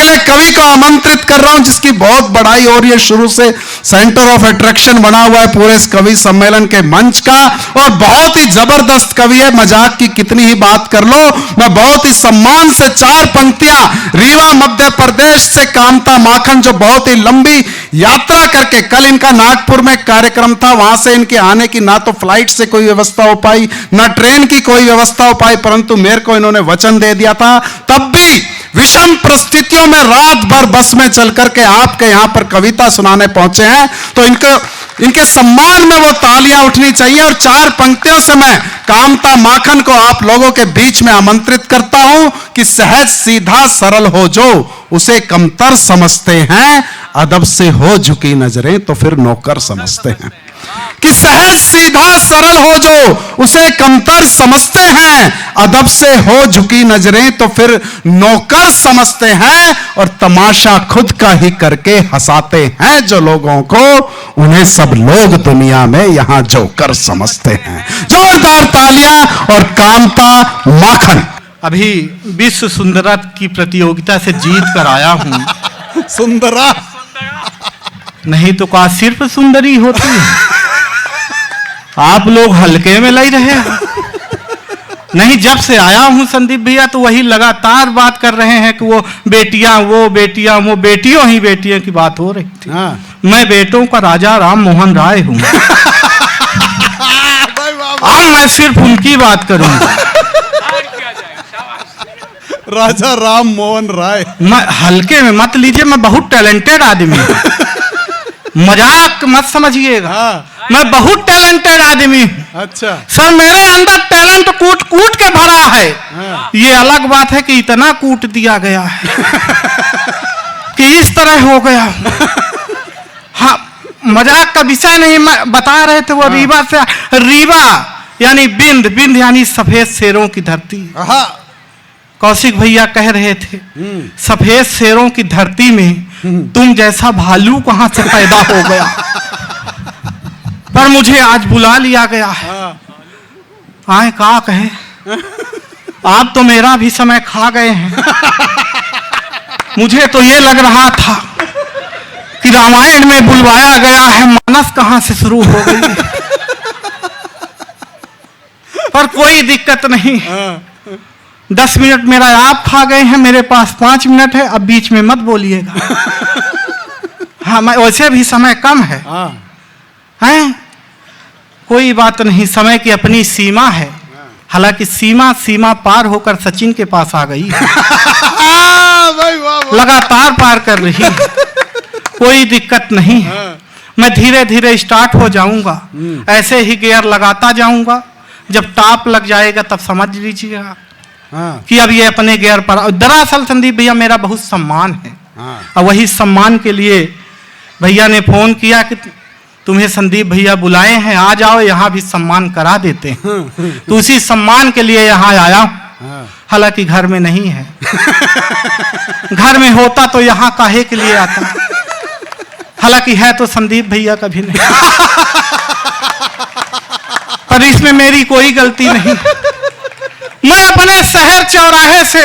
बड़े कवि को आमंत्रित कर रहा हूं जिसकी बहुत बड़ाई हो रही है, शुरू से सेंटर ऑफ अट्रैक्शन बना हुआ है पूरे इस कवि सम्मेलन के मंच का, और बहुत ही जबरदस्त कवि है। मजाक की कितनी ही बात कर लो, मैं बहुत ही सम्मान से 4 पंक्तियां रीवा मध्य प्रदेश से कामता माखन, जो बहुत ही लंबी यात्रा करके, कल इनका नागपुर में कार्यक्रम था, वहां से इनके आने की ना तो फ्लाइट से कोई व्यवस्था हो पाई, ना ट्रेन की कोई व्यवस्था हो पाई, परंतु मेरे को इन्होंने वचन दे दिया था, तब भी विषम परिस्थितियों में रात भर बस में चल करके आपके यहां पर कविता सुनाने पहुंचे हैं, तो इनके सम्मान में वो तालियां उठनी चाहिए। और 4 पंक्तियों से मैं कामता माखन को आप लोगों के बीच में आमंत्रित करता हूं कि सहज सीधा सरल हो जो उसे कमतर समझते हैं, अदब से हो झुकी नजरें तो फिर नौकर समझते हैं। कि सहज सीधा सरल हो जो उसे कमतर समझते हैं, अदब से हो झुकी नजरें तो फिर नौकर समझते हैं, और तमाशा खुद का ही करके हंसाते हैं जो लोगों को, उन्हें सब लोग दुनिया में यहां जोकर समझते हैं। जोरदार तालियां और कामता माखन। अभी विश्व सुंदरा की प्रतियोगिता से जीत कर आया हूं। सुंदरा नहीं तो क्या सिर्फ सुंदरी होती है? आप लोग हल्के में लग रहे हैं। नहीं, जब से आया हूं संदीप भैया तो वही लगातार बात कर रहे हैं कि वो बेटियां, वो बेटियां, वो बेटियों ही बेटियों की बात हो रही थी। मैं बेटों का राजा राम मोहन राय हूं। अब मैं सिर्फ उनकी बात करूंगा। राजा राम मोहन राय। मैं हल्के में मत लीजिए, मैं बहुत टैलेंटेड आदमी हूं। मजाक मत समझिएगा। मैं बहुत टैलेंटेड आदमी हूं। अच्छा सर, मेरे अंदर टैलेंट कूट कूट के भरा है। ये अलग बात है कि इतना कूट दिया गया है कि इस तरह हो गया। हाँ, मजाक का विषय नहीं, मैं बता रहे थे वो रीवा से। रीवा यानी बिंद, बिंद यानी सफेद शेरों की धरती। कौशिक भैया कह रहे थे सफेद शेरों की धरती में तुम जैसा भालू कहां से पैदा हो गया, पर मुझे आज बुला लिया गया है। आए का कहे, आप तो मेरा भी समय खा गए हैं। मुझे तो ये लग रहा था कि रामायण में बुलवाया गया है, मानस कहां से शुरू हो गई। पर कोई दिक्कत नहीं, 10 मिनट मेरा आप खा गए हैं, मेरे पास 5 मिनट है, अब बीच में मत बोलिएगा। हाँ, मैं वैसे भी समय कम है। हैं? कोई बात नहीं, समय की अपनी सीमा है। हालांकि सीमा पार होकर सचिन के पास आ गई। लगातार पार कर रही है, कोई दिक्कत नहीं है। मैं धीरे धीरे स्टार्ट हो जाऊंगा, ऐसे ही गियर लगाता जाऊंगा। जब टॉप लग जाएगा तब समझ लीजिएगा कि अब ये अपने गियर पर। दरअसल संदीप भैया मेरा बहुत सम्मान है, और वही सम्मान के लिए भैया ने फोन किया कि तुम्हें संदीप भैया बुलाए हैं, आ जाओ, यहाँ भी सम्मान करा देते हैं। तो उसी सम्मान के लिए यहाँ आया हूँ। हालांकि घर में नहीं है। घर में होता तो यहाँ काहे के लिए आता। हालांकि है तो संदीप भैया का भी नहीं, पर इसमें मेरी कोई गलती नहीं। मैं अपने शहर चौराहे से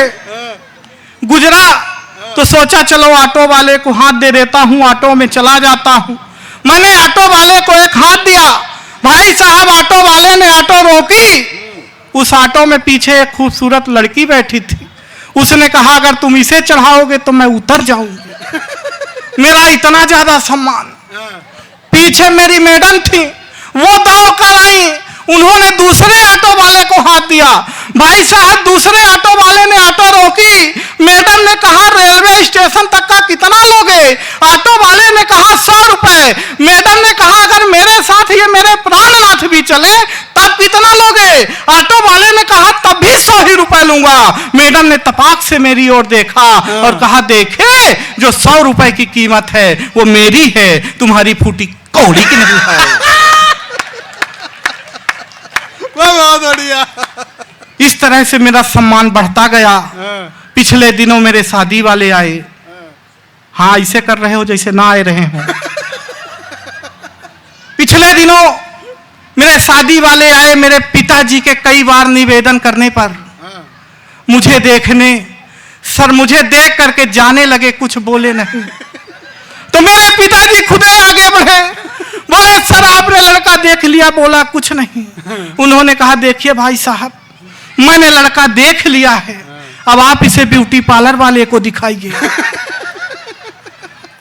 गुजरा तो सोचा चलो ऑटो वाले को हाथ दे देता हूं, ऑटो में चला जाता हूं। मैंने ऑटो वाले को एक हाथ दिया, भाई साहब ऑटो वाले ने ऑटो रोकी। उस ऑटो में पीछे एक खूबसूरत लड़की बैठी थी। उसने कहा अगर तुम इसे चढ़ाओगे तो मैं उतर जाऊंगी। मेरा इतना ज्यादा सम्मान। पीछे मेरी मैडम थी, वो दौड़ कर आई, उन्होंने दूसरे ऑटो वाले को हाथ दिया। भाई साहब दूसरे ऑटो वाले ने ऑटो रोकी। मैडम ने कहा रेलवे स्टेशन तक का कितना लोगे? ऑटो वाले ने कहा 100 रुपए। मैडम ने कहा अगर मेरे साथ ये मेरे प्राणनाथ भी चले तब कितना लोगे? ऑटो वाले ने कहा तब भी 100 ही रुपए लूंगा। मैडम ने तपाक से मेरी ओर देखा और कहा देखे जो 100 रुपए की कीमत है वो मेरी है, तुम्हारी फूटी कौड़ी की नहीं है। बहुत बढ़िया। इस तरह से मेरा सम्मान बढ़ता गया। पिछले दिनों मेरे शादी वाले आए। हाँ, ऐसे कर रहे हो जैसे ना आए रहे हो। पिछले दिनों मेरे शादी वाले आए। मेरे पिताजी के कई बार निवेदन करने पर मुझे देखने सर मुझे देख करके जाने लगे, कुछ बोले नहीं। तो मेरे पिताजी खुद ही आगे बढ़े, बोले सर आपने लड़का देख लिया? बोला कुछ नहीं। उन्होंने कहा देखिए भाई साहब, मैंने लड़का देख लिया है, अब आप इसे ब्यूटी पार्लर वाले को दिखाइए।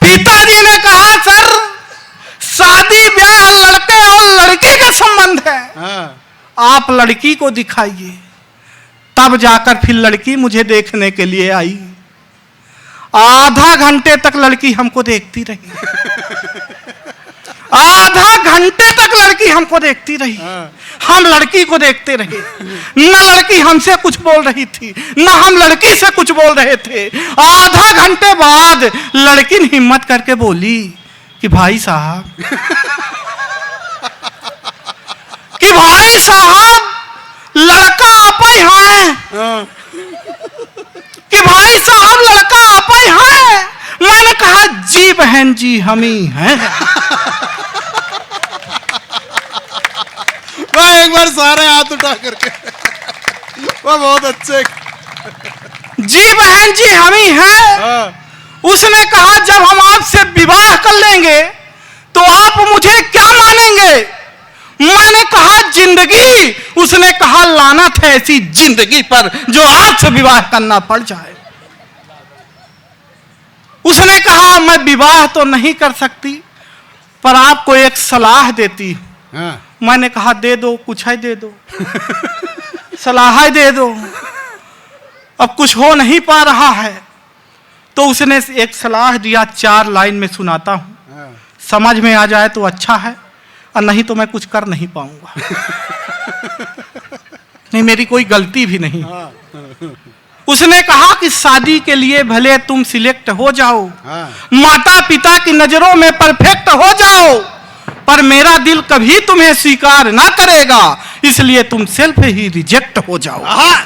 पिताजी ने कहा सर शादी ब्याह लड़के और लड़की का संबंध है, आप लड़की को दिखाइए। तब जाकर फिर लड़की मुझे देखने के लिए आई। आधा घंटे तक लड़की हमको देखती रही, आधा घंटे तक लड़की हमको देखती रही। हम लड़की को देखते रहे, न लड़की हमसे कुछ बोल रही थी, न हम लड़की से कुछ बोल रहे थे। आधा घंटे बाद लड़की ने हिम्मत करके बोली कि भाई साहब कि भाई साहब लड़का आप ही हैं, कि भाई साहब लड़का आप ही हैं। मैंने कहा जी बहन जी हम ही हैं। वह एक बार सारे हाथ उठा करके, वह बहुत अच्छे। जी बहन जी हम ही हैं। उसने कहा जब हम आपसे विवाह कर लेंगे तो आप मुझे क्या मानेंगे? मैंने कहा जिंदगी। उसने कहा लानत है ऐसी जिंदगी पर जो आपसे विवाह करना पड़ जाए। उसने कहा मैं विवाह तो नहीं कर सकती पर आपको एक सलाह देती हूं। मैंने कहा दे दो, कुछ है दे दो। सलाह दे दो, अब कुछ हो नहीं पा रहा है। तो उसने एक सलाह दिया, 4 लाइन में सुनाता हूं, समझ में आ जाए तो अच्छा है और नहीं तो मैं कुछ कर नहीं पाऊंगा। नहीं मेरी कोई गलती भी नहीं। उसने कहा कि शादी के लिए भले तुम सिलेक्ट हो जाओ, माता पिता की नजरों में परफेक्ट हो जाओ, पर मेरा दिल कभी तुम्हें स्वीकार ना करेगा, इसलिए तुम सेल्फ ही रिजेक्ट हो जाओ।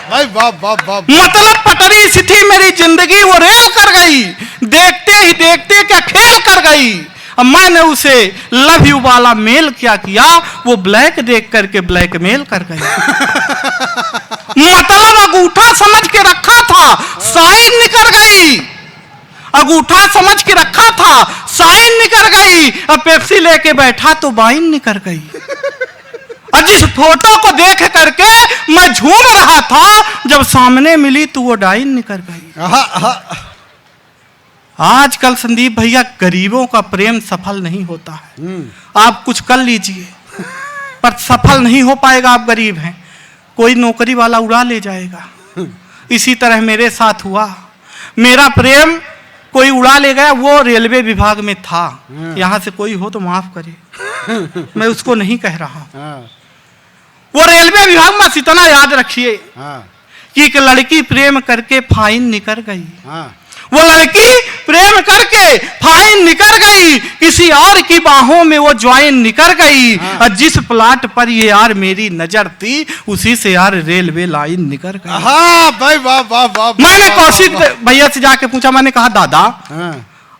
भाई वाह वाह वाह। मतलब पटरी सी थी मेरी जिंदगी, वो रेल कर गई, देखते ही देखते क्या खेल कर गई। अब मैंने उसे लव यू वाला मेल क्या किया, वो ब्लैक देख करके ब्लैकमेल कर गई। मतलब अंगूठा समझ के रखा था, साइन निकल गई। अंगूठा समझ के रखा था, साइन निकल गई। अब पेप्सी लेके बैठा तो वाइन निकल गई। और जिस फोटो को देख करके मैं झूम रहा था, जब सामने मिली तो वो डाइन निकल गई। आजकल संदीप भैया गरीबों का प्रेम सफल नहीं होता है। आप कुछ कर लीजिए पर सफल नहीं हो पाएगा। आप गरीब हैं, कोई नौकरी वाला उड़ा ले जाएगा। इसी तरह मेरे साथ हुआ। मेरा प्रेम कोई उड़ा ले गया। वो रेलवे विभाग में था, यहां से कोई हो तो माफ करे, मैं उसको नहीं कह रहा। वो रेलवे विभाग में इतना याद रखिए कि एक लड़की प्रेम करके फाइन निकल गई। वो लड़की प्रेम करके फाइन निकल गई, किसी और की बाहों में वो ज्वाइन निकल गई। और जिस प्लाट पर ये यार मेरी नजर थी, उसी से यार रेलवे लाइन निकल गई। भाई वाह वाह वाह। मैंने कौशिक भैया से जाके पूछा, मैंने कहा दादा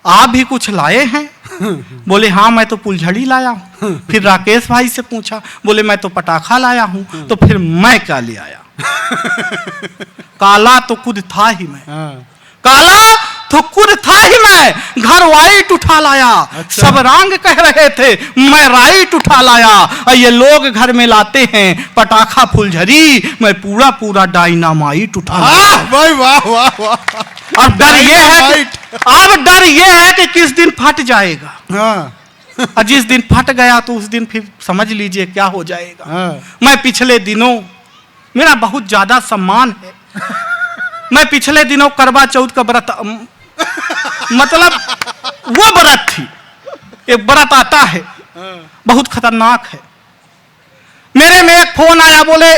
आप भी कुछ लाए हैं? बोले हाँ मैं तो फुलझड़ी लाया हूँ। फिर राकेश भाई से पूछा, बोले मैं तो पटाखा लाया हूँ। तो फिर मैं क्या ले आया? काला तो खुद था ही मैं, काला तो खुद था ही मैं। घर वाइट उठा लाया। अच्छा। सब रंग कह रहे थे, मैं राइट उठा लाया। और ये लोग घर में लाते हैं पटाखा फुलझड़ी, मैं पूरा पूरा डायनामाइट उठा लाया। भाई वाह वाह वाह। अब डर ये है, अब डर ये है कि किस दिन फट जाएगा। और जिस दिन फट गया तो उस दिन फिर समझ लीजिए क्या हो जाएगा। मैं पिछले दिनों, मेरा बहुत ज्यादा सम्मान है, मैं पिछले दिनों करवा चौथ का व्रत, मतलब वो व्रत थी, एक व्रत आता है बहुत खतरनाक है। मेरे में एक फोन आया, बोले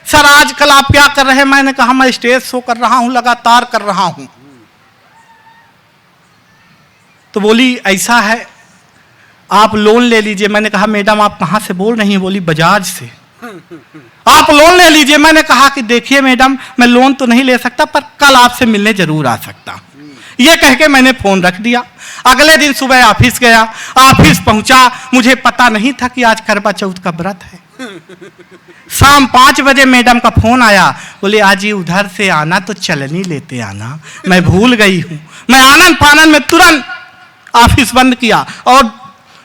सर आजकल आप क्या कर रहे हैं? मैंने कहा मैं स्टेज शो कर रहा हूं, लगातार कर रहा हूं। तो बोली ऐसा है आप लोन ले लीजिए। मैंने कहा मैडम आप कहां से बोल रही हैं? बोली बजाज से। आप लोन ले लीजिए। मैंने कहा कि देखिए मैडम मैं लोन तो नहीं ले सकता पर कल आपसे मिलने जरूर आ सकता हूं। ये कह के मैंने फोन रख दिया। अगले दिन सुबह ऑफिस गया, ऑफिस पहुंचा, मुझे पता नहीं था कि आज करवा चौथ का व्रत है। शाम 5 बजे मैडम का फोन आया, बोले आज ये उधर से आना तो चलनी लेते आना, मैं भूल गई हूं। मैं आनंद फानंद में तुरंत ऑफिस बंद किया और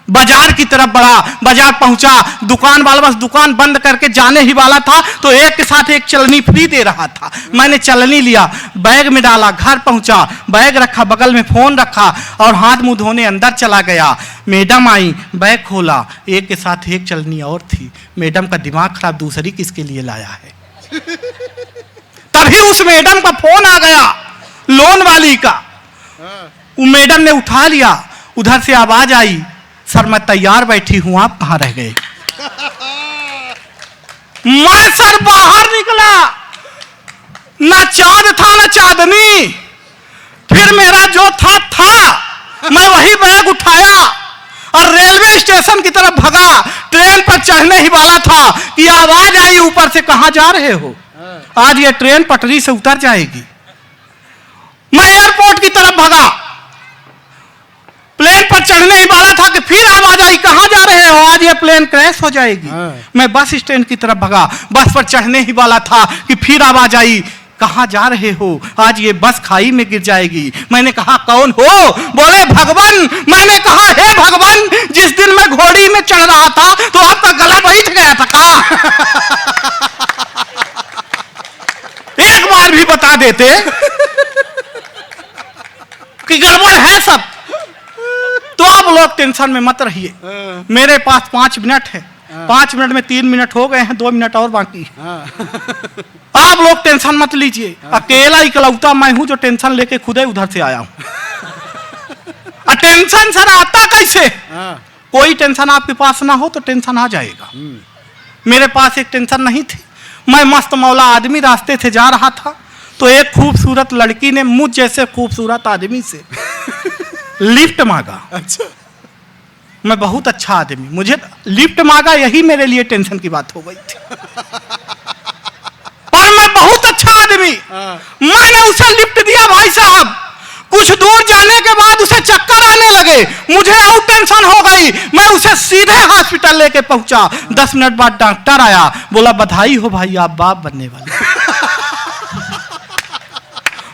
बाजार की तरफ बढ़ा। बाजार पहुंचा, दुकान वाला बस दुकान बंद करके जाने ही वाला था तो एक के साथ एक चलनी फ्री दे रहा था। मैंने चलनी लिया, बैग में डाला, घर पहुंचा, बैग रखा, बगल में फोन रखा और हाथ मुंह धोने अंदर चला गया। मैडम आई, बैग खोला, एक के साथ एक चलनी और थी। मैडम का दिमाग खराब, दूसरी किसके लिए लाया है। तभी उस मैडम का फोन आ गया, लोन वाली का। वो मैडम ने उठा लिया, उधर से आवाज आई, सर मैं तैयार बैठी हूं, आप कहां रह गए। मैं सर बाहर निकला, ना चांद था ना चांदनी, फिर मेरा जो था मैं वही बैग उठाया और रेलवे स्टेशन की तरफ भगा। ट्रेन पर चढ़ने ही वाला था कि आवाज आई ऊपर से, कहां जा रहे हो। आज ये ट्रेन पटरी से उतर जाएगी। मैं एयरपोर्ट की तरफ भगा, प्लेन पर चढ़ने ही वाला था कि फिर आवाज आई, कहां जा रहे हो, आज ये प्लेन क्रैश हो जाएगी। मैं बस स्टैंड की तरफ भगा, बस पर चढ़ने ही वाला था कि फिर आवाज आई, कहां जा रहे हो, आज ये बस खाई में गिर जाएगी। मैंने कहा कौन हो, बोले भगवान। मैंने कहा हे भगवान, जिस दिन मैं घोड़ी में चढ़ रहा था तो आपका गला बैठ गया था का। एक बार भी बता देते कि गड़बड़ है सब, तो आप लोग टेंशन में मत रहिए। मेरे पास 5 मिनट है, 5 मिनट में 3 मिनट हो गए हैं, 2 मिनट और बाकी है। आप लोग टेंशन मत लीजिए, अकेला इकलौता मैं हूं जो टेंशन लेके खुद ही उधर से आया हूं। टेंशन सर आता कैसे, कोई टेंशन आपके पास ना हो तो टेंशन आ जाएगा। मेरे पास एक टेंशन नहीं थी। मैं मस्त मौला आदमी रास्ते से जा रहा था तो एक खूबसूरत लड़की ने मुझ जैसे खूबसूरत आदमी से लिफ्ट मांगा। अच्छा, मैं बहुत अच्छा आदमी, मुझे लिफ्ट मांगा, यही मेरे लिए टेंशन की बात हो गई थी। और मैं बहुत अच्छा आदमी, मैंने उसे लिफ्ट दिया। भाई साहब, कुछ दूर जाने के बाद उसे चक्कर आने लगे, मुझे और टेंशन हो गई। मैं उसे सीधे हॉस्पिटल लेके पहुंचा। 10 मिनट बाद डॉक्टर आया, बोला बधाई हो भाई, आप बाप बनने वाले।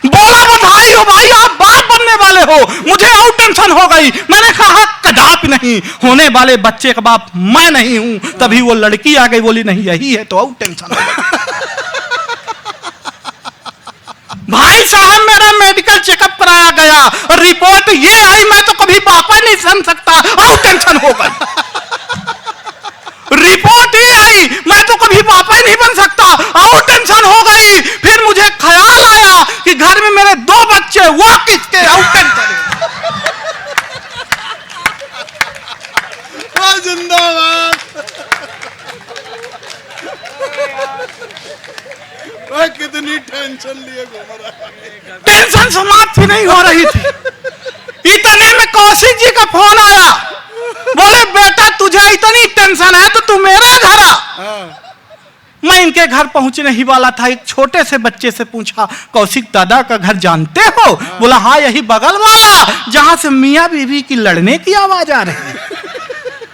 बोला बधाई हो भाई, आप बाप बनने वाले हो। मुझे और टेंशन हो गई। मैंने कहा कदापि नहीं, होने वाले बच्चे का बाप मैं नहीं हूं। तभी वो लड़की आ गई, बोली नहीं यही है, तो और टेंशन हो गई। भाई साहब, मेरा मेडिकल चेकअप कराया गया और रिपोर्ट ये आई, मैं तो कभी पापा नहीं समझ सकता, और टेंशन हो गई। रिपोर्ट ये आई, मैं तो कभी पापा ही नहीं बन सकता, और टेंशन हो गई। फिर मुझे ख्याल आया कि घर में मेरे 2 बच्चे, वो किसके, और टेंशन। जिंदाबाद। कितनी टेंशन लिए घूम रहा है। टेंशन समाप्त ही नहीं हो रही थी। इतने में कौशिक जी का फोन आया, बोले बेटा तुझे इतनी टेंशन है तो तू मेरे घर आ। मैं इनके घर पहुंचने ही वाला था, एक छोटे से बच्चे से पूछा कौशिक दादा का घर जानते हो। बोला हाँ, यही बगल वाला जहां से मियां बीवी की लड़ने की आवाज आ रही है।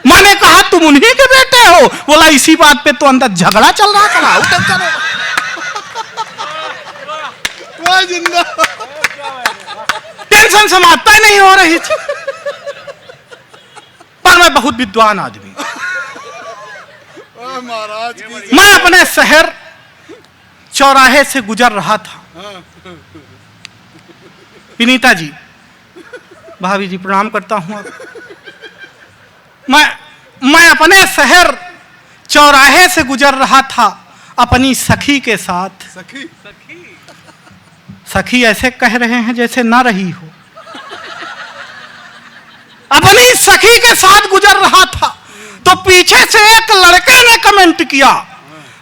मैंने कहा तुम उन्हीं के बेटे हो। बोला इसी बात पे तो अंदर झगड़ा चल रहा था। टेंशन समाप्त ही नहीं हो रही थी। पर मैं बहुत विद्वान आदमी, महाराज, मैं अपने शहर चौराहे से गुजर रहा था। विनीता जी, भाभी जी प्रणाम करता हूं। मैं अपने शहर चौराहे से गुजर रहा था अपनी सखी के साथ। सखी ऐसे कह रहे हैं जैसे ना रही हो। अपनी सखी के साथ गुजर रहा था तो पीछे से एक लड़के ने कमेंट किया,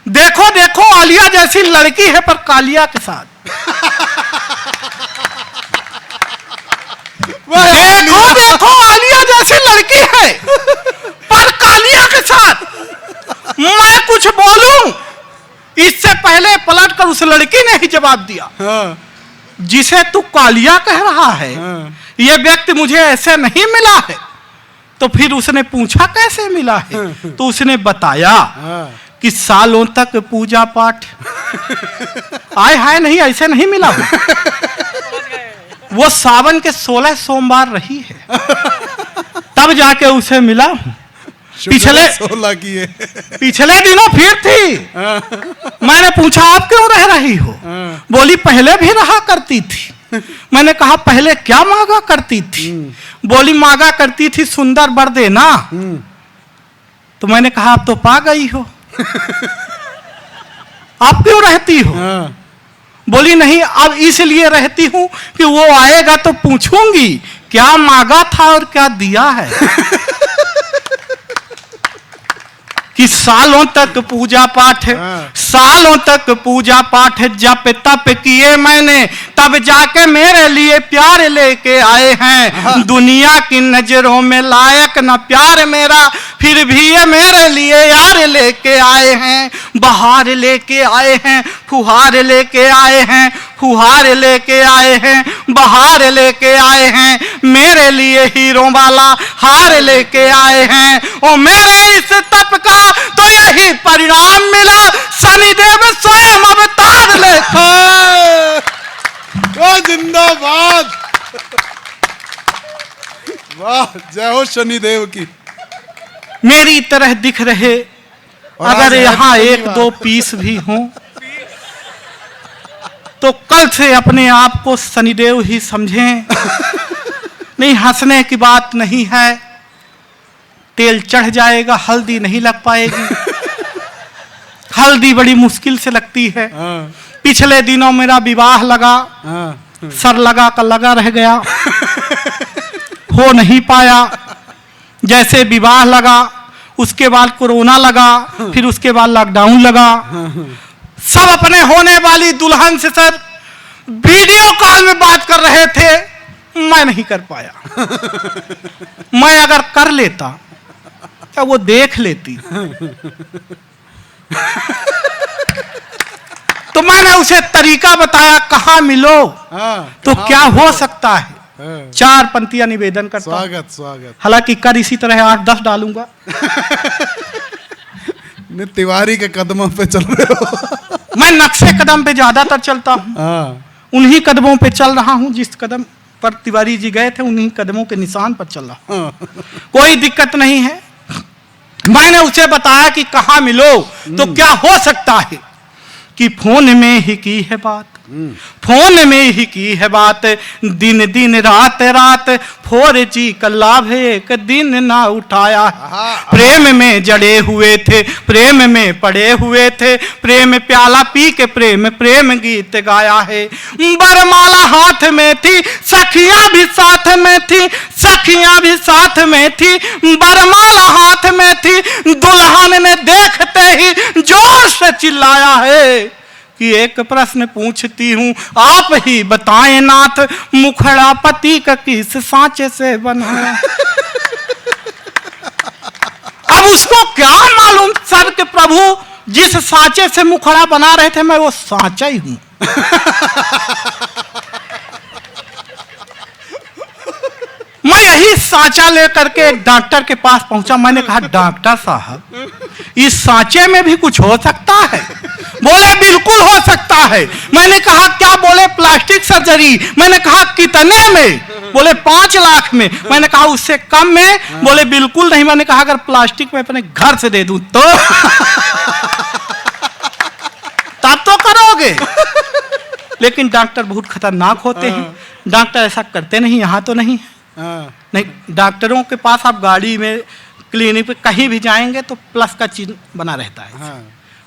देखो देखो आलिया जैसी लड़की है पर कालिया के साथ। देखो देखो आलिया जैसी लड़की है पर कालिया के साथ। मैं कुछ बोलूं इससे पहले पलट कर उस लड़की ने ही जवाब दिया, जिसे तू कालिया कह रहा है यह व्यक्ति मुझे ऐसे नहीं मिला है। तो फिर उसने पूछा कैसे मिला है, तो उसने बताया कि सालों तक पूजा पाठ आए हाय नहीं, ऐसे नहीं मिला वो सावन के 16 सोमवार रही है तब जाके उसे मिला। पिछले 16 की है। पिछले दिनों फिर थी। मैंने पूछा आप क्यों रह रही हो? बोली पहले भी रहा करती थी। मैंने कहा पहले क्या मांगा करती थी? बोली मांगा करती थी सुंदर वर देना। तो मैंने कहा आप तो पा गई हो, आप क्यों रहती हो? बोली नहीं अब इसलिए रहती हूं कि वो आएगा तो पूछूंगी क्या मांगा था और क्या दिया है। कि सालों तक पूजा पाठ, सालों तक पूजा पाठ जप तप किए मैंने, तब जाके मेरे लिए प्यार लेके आए हैं। दुनिया की नजरों में लायक न प्यार मेरा, फिर भी ये मेरे लिए यार लेके आए हैं। बहार लेके आए हैं, फुहार लेके आए हैं, फुहार लेके आए हैं, बहार लेके आए हैं। मेरे लिए हीरो वाला हार लेके आए हैं। ओ मेरे इस तप का तो यही परिणाम मिला, शनिदेव स्वयं अवतार लेके। वाह जिंदाबाद, वाह जय हो शनिदेव की। मेरी तरह दिख रहे अगर यहाँ एक दो पीस भी हों तो कल से अपने आप को शनिदेव ही समझें। नहीं हंसने की बात नहीं है, तेल चढ़ जाएगा, हल्दी नहीं लग पाएगी। हल्दी बड़ी मुश्किल से लगती है। पिछले दिनों मेरा विवाह लगा, सर लगा कर लगा रह गया, हो नहीं पाया। जैसे विवाह लगा उसके बाद कोरोना लगा, फिर उसके बाद लॉकडाउन लगा। सब अपने होने वाली दुल्हन से सर वीडियो कॉल में बात कर रहे थे, मैं नहीं कर पाया। मैं अगर कर लेता तो वो देख लेती। तो मैंने उसे तरीका बताया कहाँ मिलो तो क्या हो सकता है। 4 पंक्तियां निवेदन करता हूं। स्वागत स्वागत। हालांकि कर इसी तरह 8-10 डालूंगा। तिवारी के कदमों पे चल रहे हो। मैं नक्शे कदम पे ज्यादातर चलता हूँ, उन्हीं कदमों पे चल रहा हूँ जिस कदम पर तिवारी जी गए थे, उन्हीं कदमों के निशान पर चल रहा हूँ। कोई दिक्कत नहीं है। मैंने उसे बताया कि कहाँ मिलो तो क्या हो सकता है कि फोन में ही की है बात, फोन में ही की है बात। दिन दिन रात रात 4G का लाभ एक दिन ना उठाया। प्रेम में जड़े हुए थे, प्रेम में पड़े हुए थे, प्रेम प्याला पी के प्रेम प्रेम गीत गाया है। बरमाला हाथ में थी, सखियां भी साथ में थी, सखियां भी साथ में थी। बरमाला हाथ में थी, दुल्हन ने देखते ही जोर से चिल्लाया है कि एक प्रश्न पूछती हूँ आप ही बताएं नाथ, मुखड़ा पति का किस सांचे से बना है। अब उसको क्या मालूम सर के प्रभु जिस सांचे से मुखड़ा बना रहे थे मैं वो सांचा ही हूं। मैं यही सांचा लेकर के एक डॉक्टर के पास पहुंचा। मैंने कहा डॉक्टर साहब इस सांचे में भी कुछ हो सकता है? बोले बिल्कुल हो सकता है। मैंने कहा क्या? बोले प्लास्टिक सर्जरी। मैंने कहा कितने में? बोले 5 लाख में। मैंने कहा उससे कम में? बोले बिल्कुल नहीं। मैंने कहा अगर प्लास्टिक में अपने घर से दे दूं तो तब तो करोगे। लेकिन डॉक्टर बहुत खतरनाक होते हैं, डॉक्टर ऐसा करते नहीं। यहाँ तो नहीं है। नहीं, डॉक्टरों के पास आप गाड़ी में क्लिनिक पे कहीं भी जाएंगे तो प्लस का चिन्ह बना रहता है।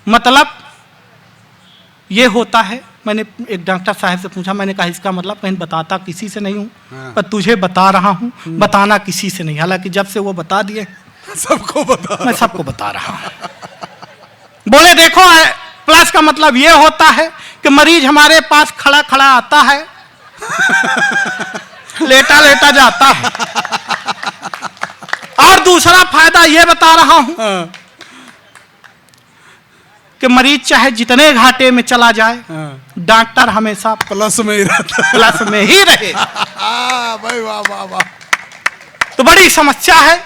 मतलब ये होता है। मैंने एक डॉक्टर साहब से पूछा, मैंने कहा इसका मतलब मैं बताता किसी से नहीं हूँ, पर तुझे बता रहा हूँ, बताना किसी से नहीं। हालांकि जब से वो बता दिए सबको बता, मैं सबको बता रहा हूँ। बोले देखो प्लस का मतलब ये होता है कि मरीज हमारे पास खड़ा खड़ा आता है, लेटा लेटा जाता है। और दूसरा फायदा ये बता रहा हूं कि मरीज चाहे जितने घाटे में चला जाए, डॉक्टर हमेशा प्लस में ही रहता है। प्लस में ही रहे। भाई वाह वाह वाह। तो बड़ी समस्या है।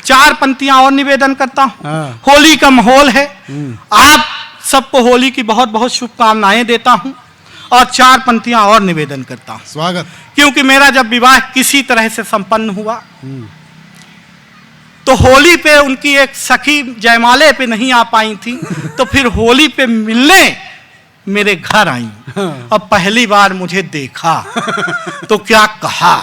4 पंक्तियां और निवेदन करता हूं। हाँ। होली का माहौल है, आप सबको होली की बहुत बहुत शुभकामनाएं देता हूं और 4 पंक्तियां और निवेदन करता हूं। स्वागत। क्योंकि मेरा जब विवाह किसी तरह से संपन्न हुआ तो होली पे उनकी एक सखी जयमाले पे नहीं आ पाई थी, तो फिर होली पे मिलने मेरे घर आई। अब पहली बार मुझे देखा तो क्या कहा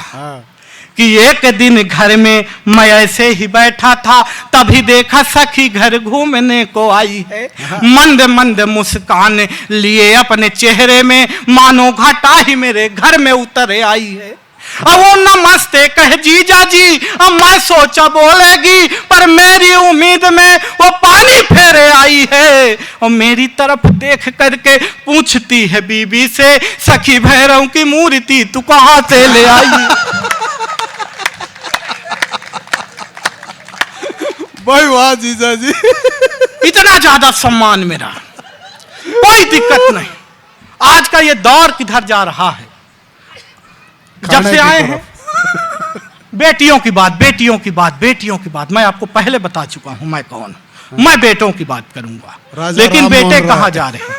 कि एक दिन घर में मैं ऐसे ही बैठा था, तभी देखा सखी घर घूमने को आई है। मंद मंद मुस्कान लिए अपने चेहरे में, मानो घटा ही मेरे घर में उतर आई है। अब वो नमस्ते कह जीजा जी, अब मैं सोचा बोलेगी, पर मेरी उम्मीद में वो पानी फेरे आई है। और मेरी तरफ देख करके पूछती है बीबी से, सखी भैरव की मूर्ति तू कहां से ले आई? भाई वाह जीजा जी। इतना ज्यादा सम्मान मेरा, कोई दिक्कत नहीं। आज का ये दौर किधर जा रहा है? जब से आए हैं बेटियों की बात, बेटियों की बात, बेटियों की बात। मैं आपको पहले बता चुका हूं मैं कौन हूं। मैं बेटों की बात करूंगा, लेकिन बेटे कहां जा रहे हैं?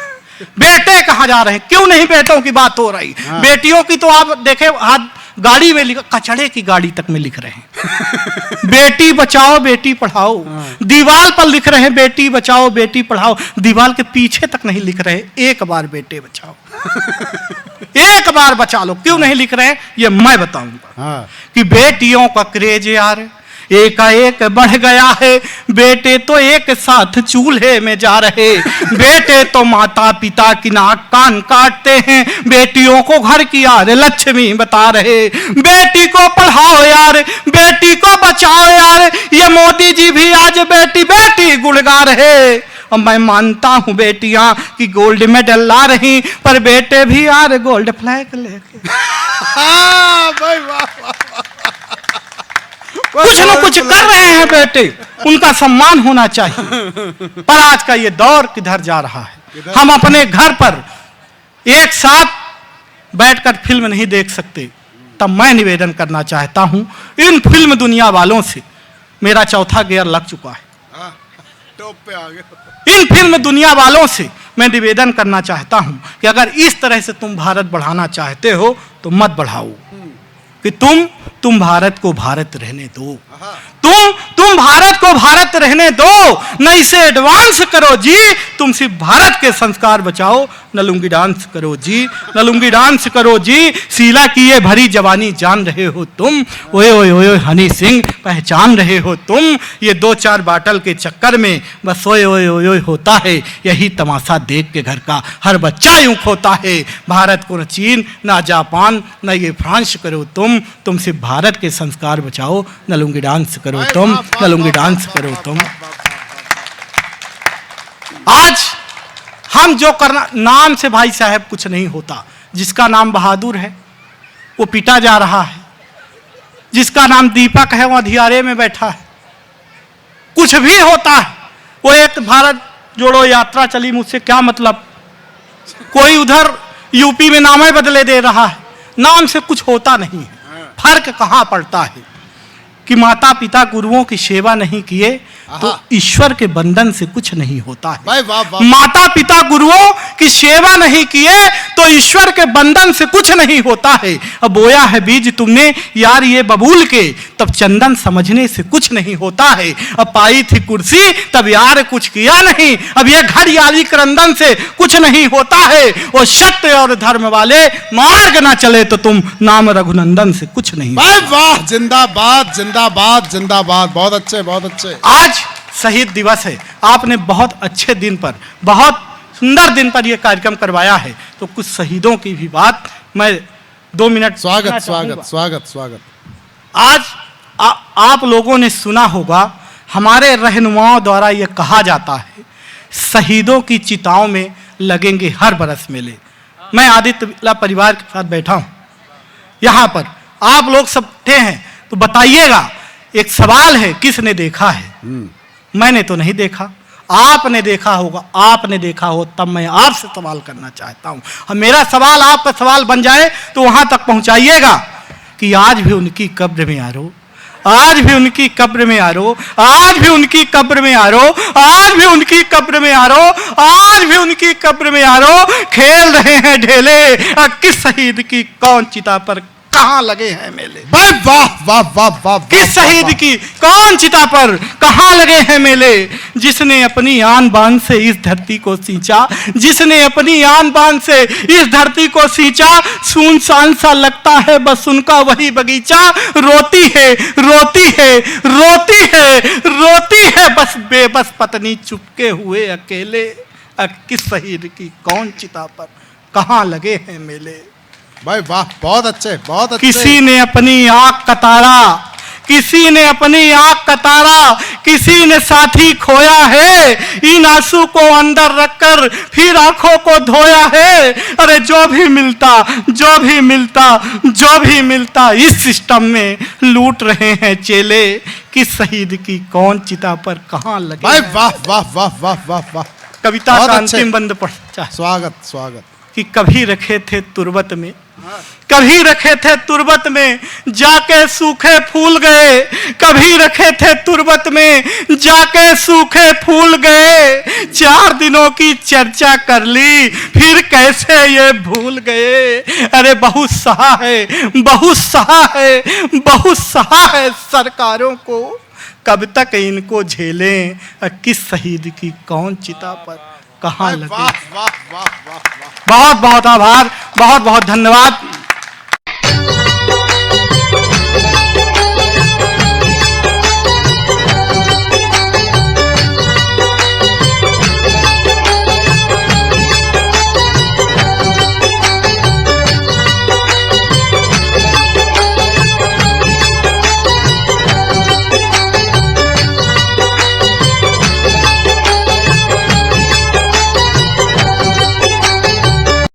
बेटे कहां जा रहे हैं? क्यों नहीं बेटों की बात हो रही? बेटियों की तो आप देखे, हाथ गाड़ी में लिखा, कचड़े की गाड़ी तक में लिख रहे हैं बेटी बचाओ बेटी पढ़ाओ। दीवार पर लिख रहे हैं बेटी बचाओ बेटी पढ़ाओ, दीवार के पीछे तक नहीं लिख रहे एक बार बेटे बचाओ एक बार बचा लो। क्यों नहीं लिख रहे हैं ये मैं बताऊंगा। कि बेटियों का क्रेज यार एकाएक बढ़ गया है। बेटे तो एक साथ चूल्हे में जा रहे, बेटे तो माता पिता की नाक कान काटते हैं, बेटियों को घर की यार लक्ष्मी बता रहे। बेटी को पढ़ाओ यार, बेटी को बचाओ यार, ये मोदी जी भी आज बेटी बेटी गुण गा रहे। और मैं मानता हूं बेटियां कि गोल्ड मेडल ला रही, पर बेटे भी यार गोल्ड फ्लैग लेके भाई वाह। कुछ न कुछ कर रहे हैं बेटे, उनका सम्मान होना चाहिए। पर आज का ये दौर किधर जा रहा है? हम अपने घर पर एक साथ बैठकर फिल्म नहीं देख सकते। तब मैं निवेदन करना चाहता हूं इन फिल्म दुनिया वालों से, मेरा चौथा गियर लग चुका है, टॉप पे आ गए। इन फिल्म दुनिया वालों से मैं निवेदन करना चाहता हूं कि अगर इस तरह से तुम भारत बढ़ाना चाहते हो तो मत बढ़ाओ। कि तुम भारत को भारत रहने दो, तुम भारत को भारत रहने दो, न इसे एडवांस करो जी। तुम सिर्फ भारत के संस्कार बचाओ, न लुंगी डांस करो जी, न लुंगी डांस करो जी। शीला की ये भरी जवानी जान रहे हो तुम, ओए ओए ओए हनी सिंह पहचान रहे हो तुम। ये 2-4 बाटल के चक्कर में बस ओए ओए ओए ओए होता है, यही तमाशा देख के घर का हर बच्चा यूं खोता है। भारत को न चीन न जापान न ये फ्रांस करो तुम सिर्फ भारत के संस्कार बचाओ, न लुंगी डांस करो तुम, न लुंगी डांस करो तुम। आज हम जो करना, नाम से भाई साहब कुछ नहीं होता। जिसका नाम बहादुर है वो पिटा जा रहा है, जिसका नाम दीपक है वो अंधियारे में बैठा है। कुछ भी होता है, वो एक भारत जोड़ो यात्रा चली, मुझसे क्या मतलब? कोई उधर यूपी में नाम बदले दे रहा है, नाम से कुछ होता नहीं है। फर्क कहां पड़ता है कि माता पिता गुरुओं की सेवा नहीं किए तो ईश्वर के बंधन से कुछ नहीं होता है। भाई वाह वाह। माता पिता गुरुओं की सेवा नहीं किए तो ईश्वर के बंधन से कुछ नहीं होता है। अब बोया है बीज तुमने यार ये बबूल के, तब चंदन समझने से कुछ नहीं होता है। अब पाई थी कुर्सी तब यार कुछ किया नहीं, अब ये घड़ियाली क्रंदन से कुछ नहीं होता है। वो सत्य और धर्म वाले मार्ग ना चले तो तुम नाम रघुनंदन से कुछ नहीं। भाई वाह, जिंदाबाद जिंदाबाद जिंदाबाद। बहुत अच्छे बहुत अच्छे। आज शहीद दिवस है, आपने बहुत अच्छे दिन पर, बहुत सुंदर दिन पर यह कार्यक्रम करवाया है, तो कुछ शहीदों की भी बात मैं 2 मिनट। स्वागत स्वागत स्वागत स्वागत। आज आप लोगों ने सुना होगा हमारे रहनुमाओं द्वारा यह कहा जाता है शहीदों की चिताओं में लगेंगे हर बरस मेले। मैं आदित्य बिरला परिवार के साथ बैठा हूं यहां पर, आप लोग सब बैठे हैं, तो बताइएगा एक सवाल है, किसने देखा है? मैंने तो नहीं देखा, आपने देखा होगा, आपने देखा हो, तब मैं आपसे सवाल करना चाहता हूं। और मेरा सवाल आपका सवाल बन जाए तो वहां तक पहुंचाइएगा कि आज भी उनकी कब्र में यारो, आज भी उनकी कब्र में आरो, आज भी उनकी कब्र में आरो, आज भी उनकी कब्र में आरो, आज भी उनकी कब्र में आरो। खेल रहे हैं ढेले, किस शहीद की कौन चिता पर कहां लगे हैं मेले। भाई वाह वाह वाह वाह, किस शहीद की कौन चिता पर कहां लगे हैं मेले। जिसने अपनी आन बान से इस धरती को सींचा, जिसने अपनी आन बान से इस धरती को सींचा। सुनसान सा लगता है बस उनका वही बगीचा। रोती है रोती है रोती है रोती है बस बेबस पत्नी चुपके हुए अकेले। किस शहीद की कौन चिता पर कहां लगे हैं मेले। भाई वाह, बहुत अच्छे बहुत अच्छे। किसी ने अपनी आंख का तारा, किसी ने अपनी आंख का तारा, किसी ने साथी खोया है। इन आंसू को अंदर रखकर फिर आंखों को धोया है। अरे जो भी मिलता जो भी मिलता जो भी मिलता इस सिस्टम में लूट रहे हैं चेले। किस शहीद की कौन चिता पर कहां लगे। भाई वाह वाह वाह वाह वाह वाह। कविता बहुत का अच्छे। अंतिम बंद पढ़ चाहे स्वागत स्वागत। कि कभी रखे थे तुरबत में, कभी रखे थे तुरबत में जाके सूखे फूल गए। कभी रखे थे तुरबत में जाके सूखे फूल गए। 4 दिनों की चर्चा कर ली फिर कैसे ये भूल गए। अरे बहुत सहा है बहुत सहा है बहुत सहा है सरकारों को। कब तक इनको झेलें। किस शहीद की कौन चिता पर कहां लगे। वाह वाह वाह वाह वाह। बहुत बहुत आभार, बहुत बहुत धन्यवाद।